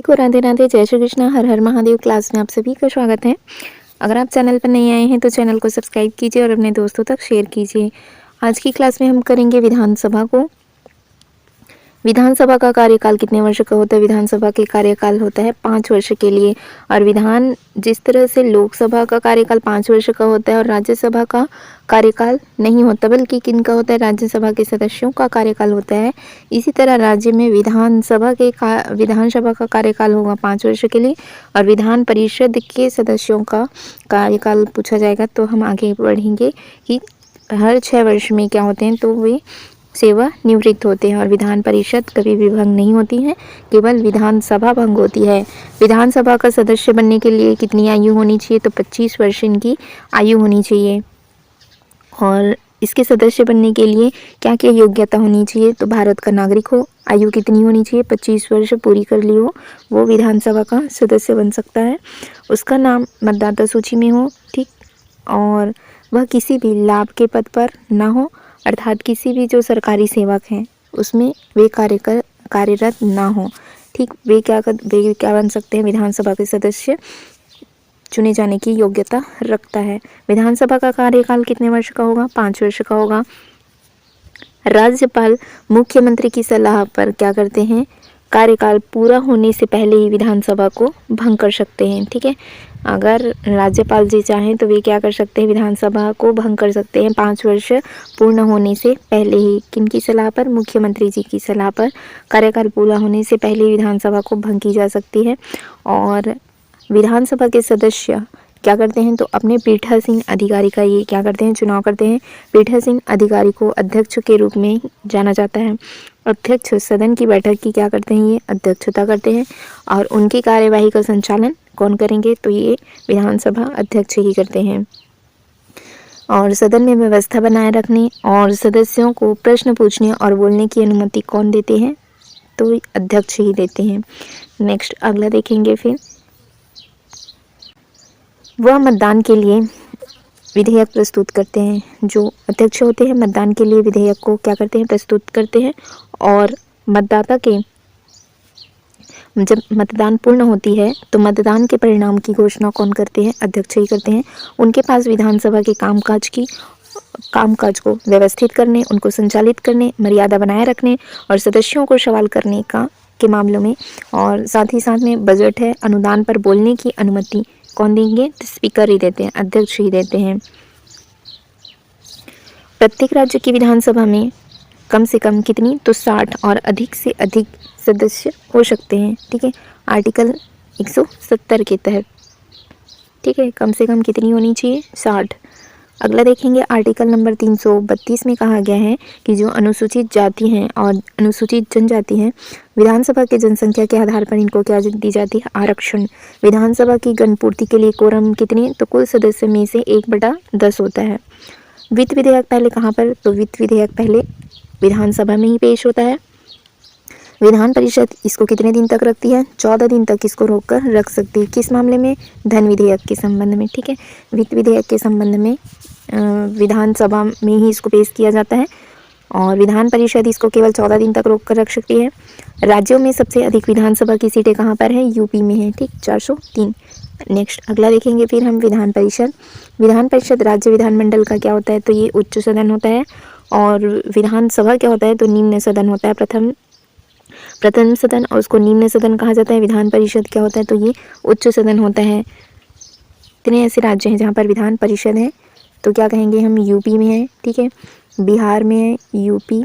को राधे राधे, जय श्री कृष्णा, हर हर महादेव। क्लास में आप सभी का स्वागत है। अगर आप चैनल पर नए आए हैं तो चैनल को सब्सक्राइब कीजिए और अपने दोस्तों तक शेयर कीजिए। आज की क्लास में हम करेंगे विधानसभा का कार्यकाल कितने वर्ष का होता है। विधानसभा के कार्यकाल होता है 5 वर्ष के लिए। और जिस तरह से लोकसभा का कार्यकाल 5 वर्ष का होता है और राज्यसभा का कार्यकाल नहीं होता, बल्कि किनका होता है, राज्यसभा के सदस्यों का कार्यकाल होता है। इसी तरह राज्य में विधानसभा का कार्यकाल होगा 5 वर्ष के लिए और विधान परिषद के सदस्यों का कार्यकाल पूछा जाएगा। तो हम आगे बढ़ेंगे कि हर 6 वर्ष में क्या होते हैं, तो वे सेवा निवृत्त होते हैं। और विधान परिषद कभी भी भंग नहीं होती है, केवल विधानसभा भंग होती है। विधानसभा का सदस्य बनने के लिए कितनी आयु होनी चाहिए, तो 25 वर्ष इनकी आयु होनी चाहिए। और इसके सदस्य बनने के लिए क्या क्या योग्यता होनी चाहिए, तो भारत का नागरिक हो, आयु कितनी होनी चाहिए, 25 वर्ष पूरी कर ली हो, वो विधानसभा का सदस्य बन सकता है। उसका नाम मतदाता सूची में हो, ठीक, और वह किसी भी लाभ के पद पर ना हो, अर्थात किसी भी जो सरकारी सेवक हैं उसमें वे कार्यरत ना हो, ठीक। वे क्या बन सकते हैं, विधानसभा के सदस्य चुने जाने की योग्यता रखता है। विधानसभा का कार्यकाल कितने वर्ष का होगा, 5 वर्ष का होगा। राज्यपाल मुख्यमंत्री की सलाह पर क्या करते हैं, कार्यकाल पूरा होने से पहले ही विधानसभा को भंग कर सकते हैं, ठीक है। अगर राज्यपाल जी चाहें तो वे क्या कर सकते हैं, विधानसभा को भंग कर सकते हैं 5 वर्ष पूर्ण होने से पहले ही। किनकी सलाह पर, मुख्यमंत्री जी की सलाह पर कार्यकाल पूरा होने से पहले ही विधानसभा को भंग की जा सकती है। और विधानसभा के सदस्य क्या करते हैं, तो अपने पीठासीन अधिकारी का ये क्या करते हैं, चुनाव करते हैं। पीठासीन अधिकारी को अध्यक्ष के रूप में जाना जाता है। अध्यक्ष सदन की बैठक की क्या करते हैं, ये अध्यक्षता करते हैं। और उनकी कार्यवाही का संचालन कौन करेंगे, तो ये विधानसभा अध्यक्ष ही करते हैं। और सदन में व्यवस्था बनाए रखने और सदस्यों को प्रश्न पूछने और बोलने की अनुमति कौन देते हैं, तो अध्यक्ष ही देते हैं। नेक्स्ट अगला देखेंगे। फिर वह मतदान के लिए विधेयक प्रस्तुत करते हैं। जो अध्यक्ष होते हैं मतदान के लिए विधेयक को क्या करते हैं, प्रस्तुत करते हैं। और मतदाता के जब मतदान पूर्ण होती है तो मतदान के परिणाम की घोषणा कौन करते हैं, अध्यक्ष ही करते हैं। उनके पास विधानसभा के कामकाज को व्यवस्थित करने, उनको संचालित करने, मर्यादा बनाए रखने और सदस्यों को सवाल करने के मामलों में, और साथ ही साथ में बजट है, अनुदान पर बोलने की अनुमति कौन देंगे, तो स्पीकर ही देते हैं, अध्यक्ष ही देते हैं। प्रत्येक राज्य की विधानसभा में कम से कम कितनी, तो 60 और अधिक से अधिक सदस्य हो सकते हैं, ठीक है, आर्टिकल 170 के तहत, ठीक है। कम से कम कितनी होनी चाहिए, 60। अगला देखेंगे, आर्टिकल नंबर 332 में कहा गया है कि जो अनुसूचित जाति हैं और अनुसूचित जनजाति हैं, विधानसभा के जनसंख्या के आधार पर इनको क्या दी जाती है, आरक्षण। विधानसभा की गणपूर्ति के लिए कोरम कितने, तो कुल सदस्य में से 1/10 होता है। वित्त विधेयक पहले कहाँ पर, तो वित्त विधेयक पहले विधानसभा में ही पेश होता है। विधान परिषद इसको कितने दिन तक रखती है, 14 दिन तक इसको रोककर रख सकती है। किस मामले में, धन विधेयक के संबंध में, ठीक है। वित्त विधेयक के संबंध में विधानसभा में ही इसको पेश किया जाता है और विधान परिषद इसको केवल 14 दिन तक रोक कर रख सकती है। राज्यों में सबसे अधिक विधानसभा की सीटें कहाँ पर है, यूपी में है, ठीक, 403। नेक्स्ट अगला देखेंगे फिर हम, विधान परिषद राज्य विधानमंडल का क्या होता है, तो ये उच्च सदन होता है। और विधानसभा क्या होता है, तो निम्न सदन होता है, प्रथम सदन, और उसको निम्न सदन कहा जाता है। विधान परिषद क्या होता है, तो ये उच्च सदन होता है। इतने ऐसे राज्य हैं जहाँ पर विधान परिषद है, तो क्या कहेंगे हम, यूपी में है, ठीक है, बिहार में है, यूपी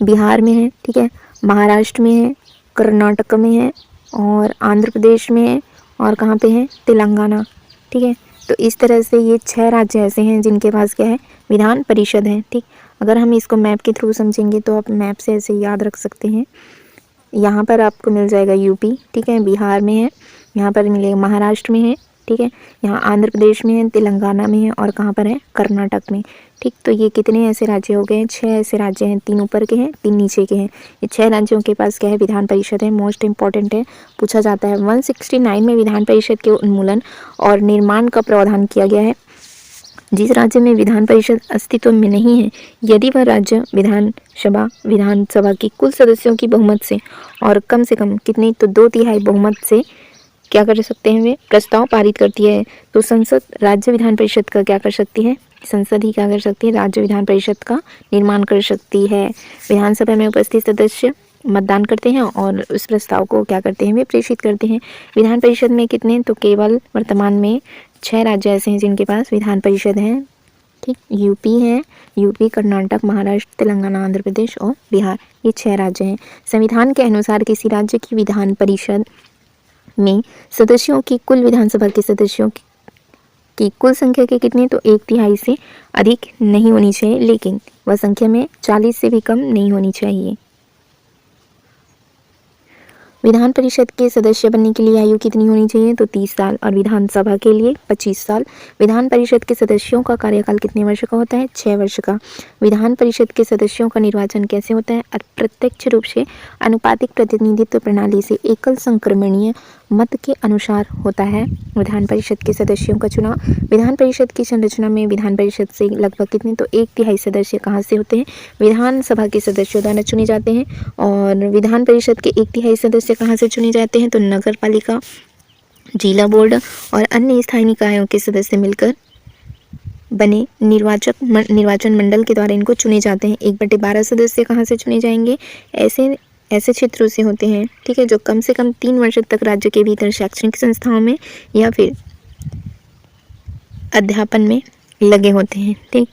बिहार में है, ठीक है, महाराष्ट्र में है, कर्नाटक में है, और आंध्र प्रदेश में है, और कहाँ पे है, तेलंगाना, ठीक है। तो इस तरह से ये 6 राज्य ऐसे हैं जिनके पास क्या है, विधान परिषद है, ठीक। अगर हम इसको मैप के थ्रू समझेंगे तो आप मैप से ऐसे याद रख सकते हैं। यहाँ पर आपको मिल जाएगा यूपी, ठीक है, बिहार में है, यहाँ पर मिलेगा महाराष्ट्र में है, ठीक है, यहाँ आंध्र प्रदेश में है, तेलंगाना में है, और कहाँ पर है, कर्नाटक में, ठीक। तो ये कितने ऐसे राज्य हो गए हैं, 6 ऐसे राज्य हैं, 3 ऊपर के हैं, 3 नीचे के हैं। ये 6 राज्यों के पास क्या है, विधान परिषद है। मोस्ट इंपॉर्टेंट है, पूछा जाता है। 169 में विधान परिषद के उन्मूलन और निर्माण का प्रावधान किया गया है। जिस राज्य में विधान परिषद अस्तित्व में नहीं है, यदि वह राज्य विधानसभा की कुल सदस्यों की बहुमत से और कम से कम कितनी, तो 2/3 बहुमत से क्या कर सकते हैं, वे प्रस्ताव पारित करती है, तो संसद राज्य विधान परिषद का क्या कर सकती है, संसद ही क्या कर सकती है, राज्य विधान परिषद का निर्माण कर सकती है। विधानसभा में उपस्थित सदस्य मतदान करते हैं और उस प्रस्ताव को क्या करते हैं, वे प्रेषित करते हैं। विधान परिषद में कितने, तो केवल वर्तमान में 6 राज्य ऐसे हैं जिनके पास विधान परिषद है। ठीक, यूपी है, यूपी, कर्नाटक, महाराष्ट्र, तेलंगाना, आंध्र प्रदेश और बिहार, ये 6 राज्य हैं। संविधान के अनुसार किसी राज्य की विधान परिषद में सदस्यों की कुल विधानसभा के सदस्यों की कुल संख्या के कितने, तो 1/3 से अधिक नहीं होनी चाहिए, लेकिन वह संख्या में 40 से भी कम नहीं होनी चाहिए। विधान परिषद के सदस्य बनने के लिए आयु कितनी होनी चाहिए, तो 30 साल, और विधानसभा के लिए 25 साल। विधान परिषद के सदस्यों का कार्यकाल कितने वर्ष का होता है, 6 वर्ष का। विधान परिषद के सदस्यों का निर्वाचन कैसे होता है, अप्रत्यक्ष रूप से अनुपातिक प्रतिनिधित्व प्रणाली से एकल संक्रमणीय मत के अनुसार होता है। विधान परिषद के सदस्यों का चुनाव, विधान परिषद की संरचना में विधान परिषद से लगभग कितने, तो 1/3 सदस्य कहाँ से होते हैं, विधानसभा के सदस्यों द्वारा चुने जाते हैं। और विधान परिषद के 1/3 सदस्य कहाँ से चुने जाते हैं, तो नगर पालिका, जिला बोर्ड और अन्य स्थायी निकायों के सदस्य मिलकर बने निर्वाचन मंडल के द्वारा इनको चुने जाते हैं। 1/12 सदस्य कहाँ से चुने जाएंगे, ऐसे क्षेत्रों से होते हैं, ठीक है, जो कम से कम 3 वर्ष तक राज्य के भीतर शैक्षणिक संस्थाओं में या फिर अध्यापन में लगे होते हैं। ठीक,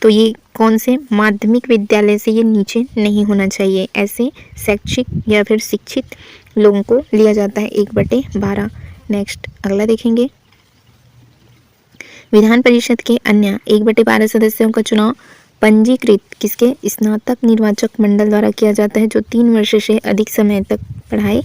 तो ये कौन से माध्यमिक विद्यालय से ये नीचे नहीं होना चाहिए, ऐसे शैक्षिक या फिर शिक्षित लोगों को लिया जाता है 1/12। नेक्स्ट अगला देखेंगे, विधान परिषद के अन्य 1/12 सदस्यों का चुनाव पंजीकृत किसके, स्नातक निर्वाचक मंडल द्वारा किया जाता है, जो 3 वर्ष से अधिक समय तक पढ़ाई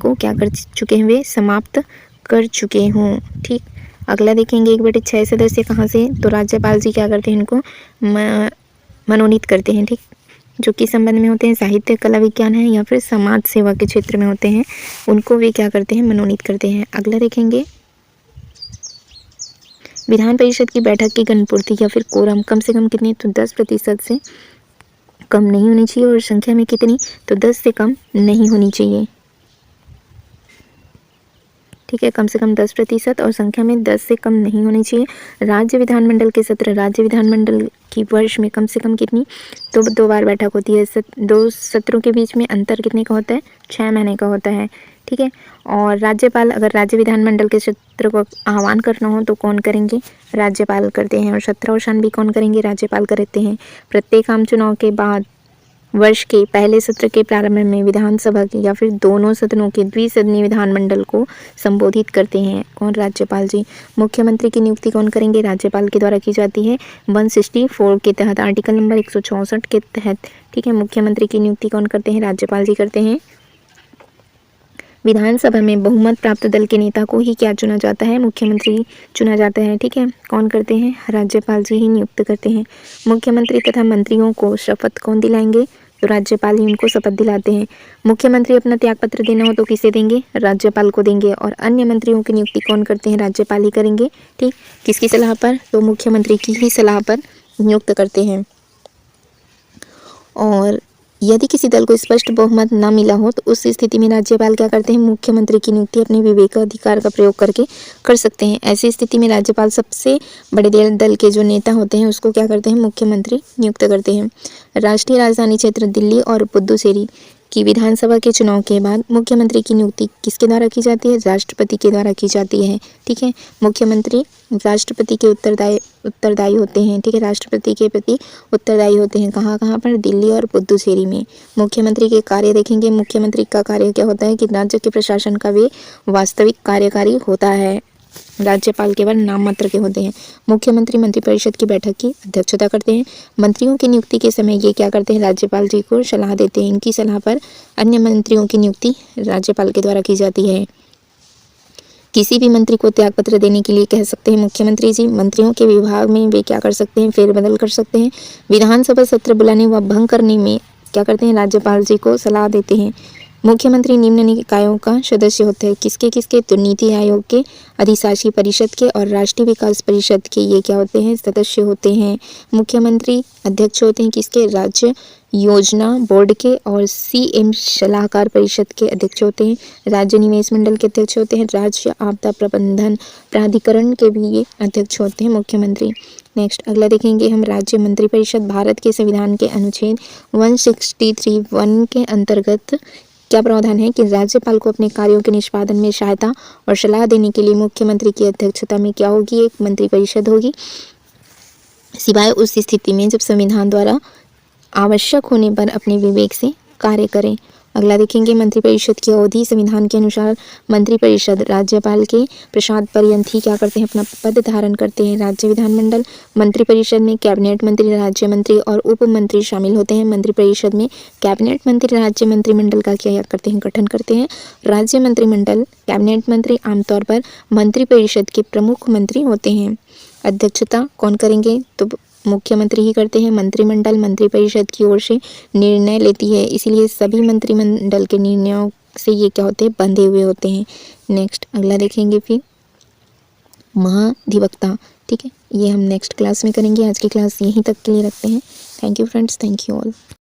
को क्या कर चुके हैं, वे समाप्त कर चुके हों। ठीक, अगला देखेंगे 1/6 सदस्य कहाँ से, तो राज्यपाल जी क्या करते हैं, इनको मनोनीत करते हैं। ठीक, जो किस संबंध में होते हैं, साहित्य, कला, विज्ञान है या फिर समाज सेवा के क्षेत्र में होते हैं, उनको वे क्या करते हैं, मनोनीत करते हैं। अगला देखेंगे, विधान परिषद की बैठक की गणपूर्ति या फिर कोरम कम से कम कितनी, तो 10% से कम नहीं होनी चाहिए, और संख्या में कितनी, तो 10 से कम नहीं होनी चाहिए। ठीक है, कम से कम 10% और संख्या में 10 से कम नहीं होनी चाहिए। राज्य विधानमंडल के सत्र, राज्य विधानमंडल की वर्ष में कम से कम कितनी, तो 2 बार बैठक होती है। 2 सत्रों के बीच में अंतर कितने का होता है, 6 महीने का होता है। ठीक है, और राज्यपाल, अगर राज्य विधानमंडल के सत्र को आह्वान करना हो तो कौन करेंगे, राज्यपाल करते हैं, और सत्रावसान भी कौन करेंगे, राज्यपाल करते हैं। प्रत्येक आम चुनाव के बाद वर्ष के पहले सत्र के प्रारंभ में विधानसभा के या फिर दोनों सदनों के द्विसदनीय विधानमंडल को संबोधित करते हैं, कौन, राज्यपाल जी। मुख्यमंत्री की नियुक्ति कौन करेंगे, राज्यपाल के द्वारा की जाती है 164 के तहत, आर्टिकल नंबर 164 के तहत। ठीक है, मुख्यमंत्री की नियुक्ति कौन करते हैं, राज्यपाल जी करते हैं। विधानसभा में बहुमत प्राप्त दल के नेता को ही क्या चुना जाता है, मुख्यमंत्री चुना जाता है। ठीक है, कौन करते हैं, राज्यपाल जी ही नियुक्त करते हैं। मुख्यमंत्री तथा मंत्रियों को शपथ कौन दिलाएंगे, तो राज्यपाल ही उनको शपथ दिलाते हैं। मुख्यमंत्री अपना त्यागपत्र देना हो तो किसे देंगे, राज्यपाल को देंगे, और अन्य मंत्रियों की नियुक्ति कौन करते हैं, राज्यपाल ही करेंगे। ठीक, किसकी सलाह पर, तो मुख्यमंत्री की ही सलाह पर नियुक्त करते हैं। और यदि किसी दल को स्पष्ट बहुमत न मिला हो तो उस स्थिति में राज्यपाल क्या करते हैं, मुख्यमंत्री की नियुक्ति अपने विवेकाधिकार का प्रयोग करके कर सकते हैं। ऐसी स्थिति में राज्यपाल सबसे बड़े दल के जो नेता होते हैं उसको क्या करते हैं, मुख्यमंत्री नियुक्त करते हैं। राष्ट्रीय राजधानी क्षेत्र दिल्ली और पुडुचेरी की विधानसभा के चुनाव के बाद मुख्यमंत्री की नियुक्ति किसके द्वारा की जाती है, राष्ट्रपति के द्वारा की जाती है। ठीक है, मुख्यमंत्री राष्ट्रपति के उत्तरदायी होते हैं। ठीक है, राष्ट्रपति के प्रति उत्तरदायी होते हैं। कहाँ कहाँ पर, दिल्ली और पुडुचेरी में। मुख्यमंत्री के कार्य देखेंगे, मुख्यमंत्री का कार्य क्या होता है कि राज्य के प्रशासन का वे वास्तविक कार्यकारी होता है, राज्यपाल केवल नाम मात्र के होते हैं। मुख्यमंत्री मंत्रिपरिषद की बैठक की अध्यक्षता करते हैं। मंत्रियों की नियुक्ति के समय ये क्या करते हैं, राज्यपाल जी को सलाह देते हैं। इनकी सलाह पर अन्य मंत्रियों की नियुक्ति राज्यपाल के द्वारा की जाती है। किसी भी मंत्री को त्यागपत्र देने के लिए कह सकते हैं मुख्यमंत्री जी। मंत्रियों के विभाग में वे क्या कर सकते हैं, फेरबदल कर सकते हैं। विधानसभा सत्र बुलाने व भंग करने में क्या करते हैं, राज्यपाल जी को सलाह देते हैं। मुख्यमंत्री निम्न निकायों का सदस्य होते हैं, किसके किसके, तो नीति आयोग के, अधिशासी परिषद के और राष्ट्रीय विकास परिषद के ये क्या होते हैं, सदस्य होते हैं। मुख्यमंत्री अध्यक्ष होते हैं किसके, राज्य योजना बोर्ड के और सीएम सलाहकार परिषद के अध्यक्ष होते हैं। राज्य निवेश मंडल के अध्यक्ष होते हैं। राज्य आपदा प्रबंधन प्राधिकरण के भी ये अध्यक्ष होते हैं मुख्यमंत्री। नेक्स्ट अगला देखेंगे हम, राज्य मंत्रिपरिषद भारत के संविधान के अनुच्छेद 163(1) के अंतर्गत क्या प्रावधान है कि राज्यपाल को अपने कार्यों के निष्पादन में सहायता और सलाह देने के लिए मुख्यमंत्री की अध्यक्षता में क्या होगी, एक मंत्रिपरिषद होगी, सिवाय उस स्थिति में जब संविधान द्वारा आवश्यक होने पर अपने विवेक से कार्य करें। अगला देखेंगे, मंत्रिपरिषद की अवधि संविधान के अनुसार मंत्रिपरिषद राज्यपाल के प्रसाद पर्यंत ही क्या करते हैं, अपना पद धारण करते हैं। राज्य विधानमंडल मंत्रिपरिषद में कैबिनेट मंत्री, राज्य मंत्री और उप मंत्री शामिल होते हैं। मंत्रिपरिषद में कैबिनेट मंत्री राज्य मंत्रिमंडल का क्या करते हैं, गठन करते हैं। राज्य मंत्रिमंडल कैबिनेट मंत्री आमतौर पर मंत्रिपरिषद के प्रमुख मंत्री होते हैं। अध्यक्षता कौन करेंगे, तो मुख्यमंत्री ही करते हैं। मंत्रिमंडल मंत्रिपरिषद की ओर से निर्णय लेती है, इसीलिए सभी मंत्रिमंडल के निर्णयों से ये क्या होते हैं, बंधे हुए होते हैं। नेक्स्ट अगला देखेंगे फिर महाधिवक्ता, ठीक है, ये हम नेक्स्ट क्लास में करेंगे। आज की क्लास यहीं तक के लिए रखते हैं। Thank you friends, thank you all.